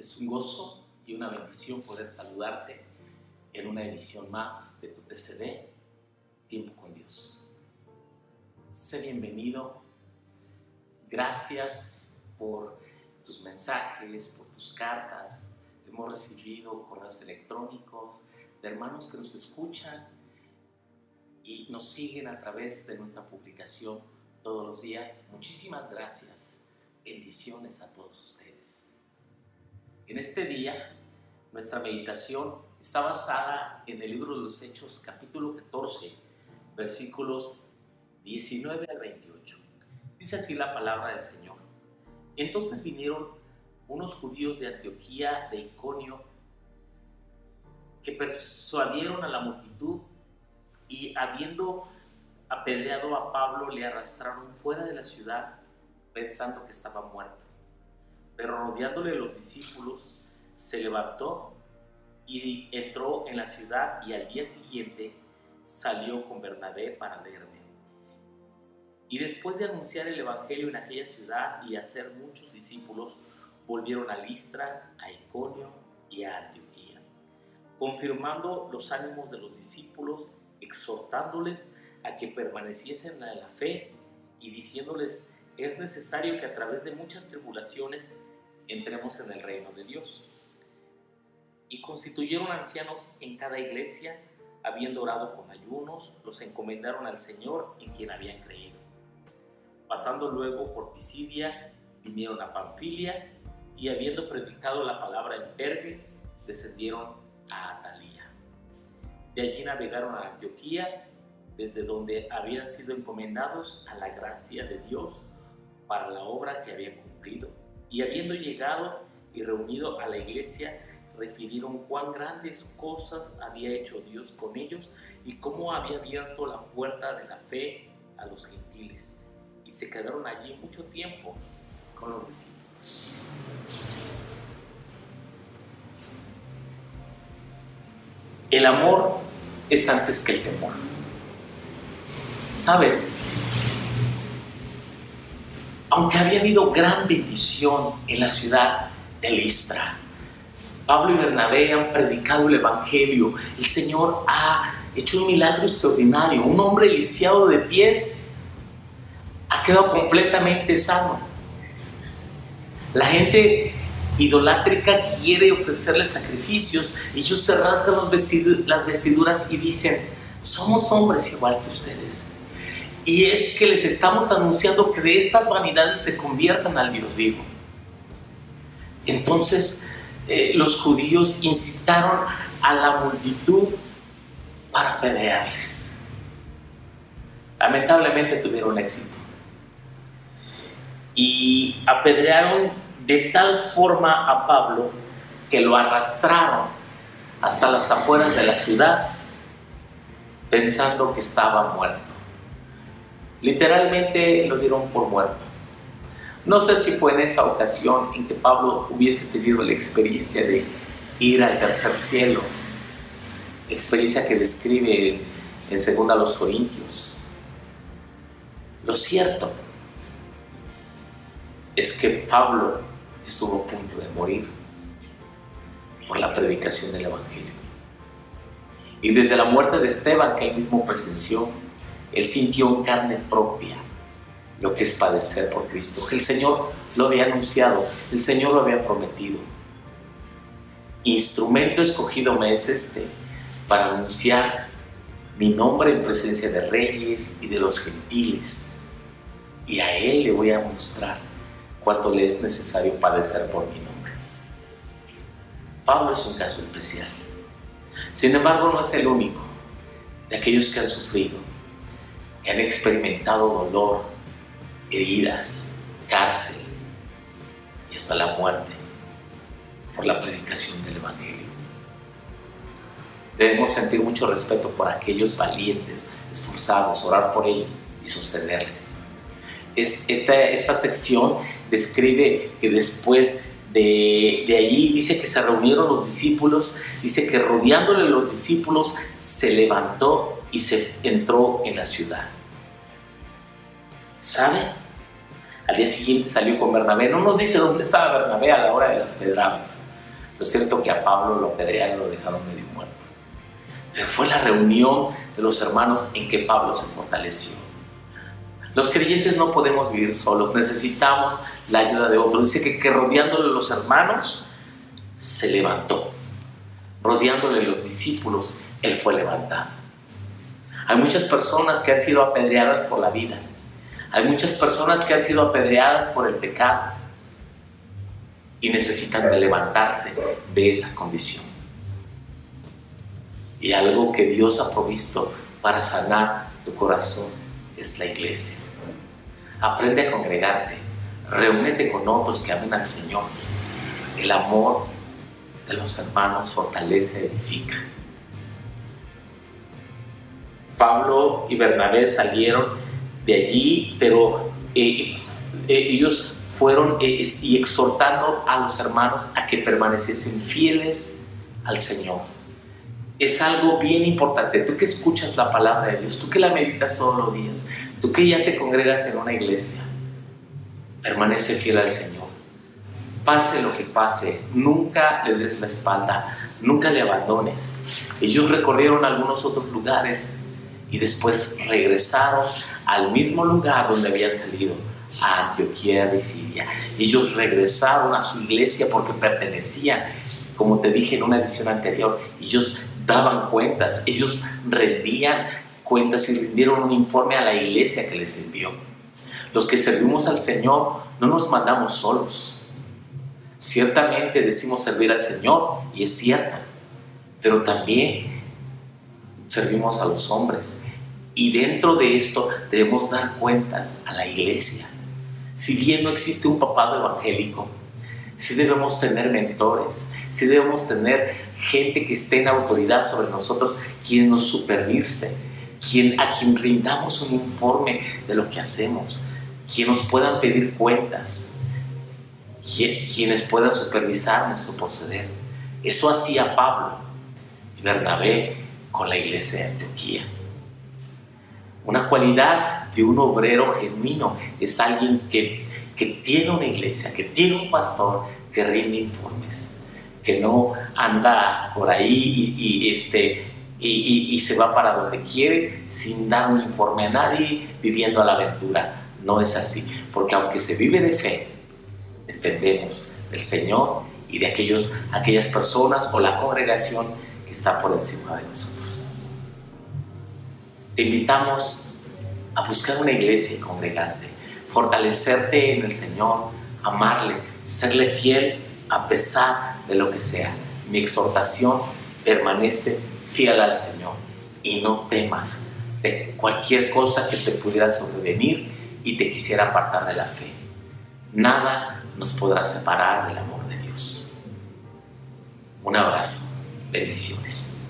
Es un gozo y una bendición poder saludarte en una edición más de tu TCD, Tiempo con Dios. Sé bienvenido. Gracias por tus mensajes, por tus cartas. Hemos recibido correos electrónicos de hermanos que nos escuchan y nos siguen a través de nuestra publicación todos los días. Muchísimas gracias. Bendiciones a todos ustedes. En este día, nuestra meditación está basada en el libro de los Hechos, capítulo 14, versículos 19 al 28. Dice así la palabra del Señor. Entonces vinieron unos judíos de Antioquía, de Iconio, que persuadieron a la multitud y, habiendo apedreado a Pablo, le arrastraron fuera de la ciudad pensando que estaba muerto. Pero rodeándole los discípulos, se levantó y entró en la ciudad, y al día siguiente salió con Bernabé para Derbe. Y después de anunciar el evangelio en aquella ciudad y hacer muchos discípulos, volvieron a Listra, a Iconio y a Antioquía, confirmando los ánimos de los discípulos, exhortándoles a que permaneciesen en la fe y diciéndoles: es necesario que a través de muchas tribulaciones entremos en el reino de Dios. Y constituyeron ancianos en cada iglesia, habiendo orado con ayunos, los encomendaron al Señor en quien habían creído. Pasando luego por Pisidia, vinieron a Panfilia, y habiendo predicado la palabra en Perge, descendieron a Atalía. De allí navegaron a Antioquía, desde donde habían sido encomendados a la gracia de Dios para la obra que habían cumplido. Y habiendo llegado y reunido a la iglesia, refirieron cuán grandes cosas había hecho Dios con ellos y cómo había abierto la puerta de la fe a los gentiles. Y se quedaron allí mucho tiempo con los discípulos. El amor es antes que el temor. ¿Sabes? Aunque había habido gran bendición en la ciudad de Listra, Pablo y Bernabé han predicado el evangelio, el Señor ha hecho un milagro extraordinario. Un hombre lisiado de pies ha quedado completamente sano. La gente idolátrica quiere ofrecerle sacrificios. Ellos se rasgan las vestiduras y dicen: somos hombres igual que ustedes. Y es que les estamos anunciando que de estas vanidades se conviertan al Dios vivo. Entonces los judíos incitaron a la multitud para apedrearles. Lamentablemente tuvieron éxito y apedrearon de tal forma a Pablo que lo arrastraron hasta las afueras de la ciudad pensando que estaba muerto. Literalmente lo dieron por muerto. No sé si fue en esa ocasión en que Pablo hubiese tenido la experiencia de ir al tercer cielo, experiencia que describe en 2 Corintios. Lo cierto es que Pablo estuvo a punto de morir por la predicación del evangelio. Y desde la muerte de Esteban, que él mismo presenció, él sintió en carne propia lo que es padecer por Cristo. El Señor lo había anunciado, el Señor lo había prometido. Instrumento escogido me es este, para anunciar mi nombre en presencia de reyes y de los gentiles. Y a Él le voy a mostrar cuánto le es necesario padecer por mi nombre. Pablo es un caso especial. Sin embargo, no es el único de aquellos que han sufrido, que han experimentado dolor, heridas, cárcel y hasta la muerte por la predicación del evangelio. Debemos sentir mucho respeto por aquellos valientes, esforzados, orar por ellos y sostenerles. Esta sección describe que después de allí, dice que se reunieron los discípulos, dice que rodeándole los discípulos se levantó y se entró en la ciudad. ¿Sabe? Al día siguiente salió con Bernabé. No nos dice dónde estaba Bernabé a la hora de las pedradas, Lo cierto que a Pablo lo apedrearon, lo dejaron medio muerto. Pero fue la reunión de los hermanos en que Pablo se fortaleció. Los creyentes no podemos vivir solos, necesitamos la ayuda de otros. Dice que rodeándole los hermanos, se levantó. Rodeándole los discípulos, él fue levantado. Hay muchas personas que han sido apedreadas por la vida. Hay muchas personas que han sido apedreadas por el pecado y necesitan de levantarse de esa condición. Y algo que Dios ha provisto para sanar tu corazón es la iglesia. Aprende a congregarte, reúnete con otros que amen al Señor. El amor de los hermanos fortalece, edifica. Pablo y Bernabé salieron de allí, pero ellos fueron y exhortando a los hermanos a que permaneciesen fieles al Señor. Es algo bien importante. Tú que escuchas la palabra de Dios, tú que la meditas todos los días, tú que ya te congregas en una iglesia, permanece fiel al Señor. Pase lo que pase, nunca le des la espalda, nunca le abandones. Ellos recorrieron algunos otros lugares y después regresaron al mismo lugar donde habían salido, a Antioquía de Siria. Ellos regresaron a su iglesia porque pertenecían, como te dije en una edición anterior, ellos daban cuentas, ellos rendían cuentas y rindieron un informe a la iglesia que les envió. Los que servimos al Señor no nos mandamos solos. Ciertamente decimos servir al Señor, y es cierto, pero también servimos a los hombres. Y dentro de esto debemos dar cuentas a la iglesia. Si bien no existe un papado evangélico, sí debemos tener mentores, sí debemos tener gente que esté en autoridad sobre nosotros, quien nos supervise, a quien rindamos un informe de lo que hacemos, quien nos puedan pedir cuentas, quienes puedan supervisar nuestro proceder. Eso hacía Pablo y Bernabé con la iglesia de Antioquía. Una cualidad de un obrero genuino es alguien que tiene una iglesia, que tiene un pastor que rinde informes, que no anda por ahí y se va para donde quiere sin dar un informe a nadie, viviendo a la aventura. No es así, porque aunque se vive de fe, dependemos del Señor y de aquellas personas o la congregación que está por encima de nosotros. Te invitamos a buscar una iglesia y congregarte, fortalecerte en el Señor, amarle, serle fiel a pesar de lo que sea. Mi exhortación: permanece fiel al Señor y no temas de cualquier cosa que te pudiera sobrevenir y te quisiera apartar de la fe. Nada nos podrá separar del amor de Dios. Un abrazo, bendiciones.